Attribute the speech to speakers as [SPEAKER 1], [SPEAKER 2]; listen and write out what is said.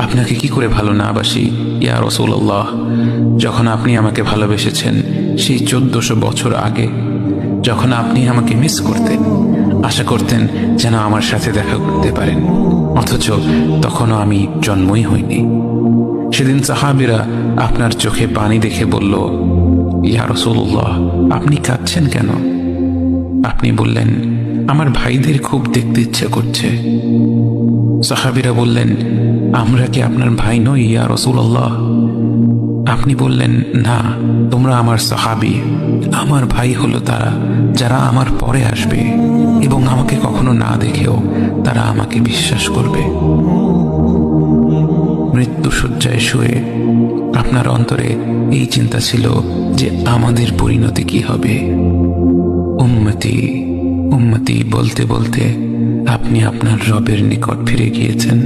[SPEAKER 1] আপনাকে কি করে ভালো না বাসি ইয়া রাসূলুল্লাহ। যখন আপনি আমাকে ভালোবেসেছেন সেই 1400 বছর আগে, যখন আপনি আমাকে মিস করতেন, আশা করতেন যেন আমার সাথে দেখা করতে পারেন, অথচ তখনও আমি জন্মই হইনি। সেদিন সাহাবীরা আপনার চোখে পানি দেখে বলল, ইয়া রাসূলুল্লাহ, আপনি কাঁদছেন কেন? আপনি বললেন, আমার ভাইদের খুব দেখতে ইচ্ছে করছে। সাহাবীরা বললেন, আমরা কি আপনার ভাই নই ইয়া রাসূলুল্লাহ? আপনি বললেন, না, তোমরা আমার সাহাবী। আমার ভাই হলো তারা যারা আমার পরে আসবে এবং আমাকে কখনো না দেখেও তারা আমাকে বিশ্বাস করবে। মৃত্যু শয্যায় শুয়ে আপনার অন্তরে এই চিন্তা ছিল যে আমাদের পরিণতি কি হবে। উম্মতি উম্মতি বলতে বলতে আপনি আপনার রবের নিকট ফিরে গিয়েছেন।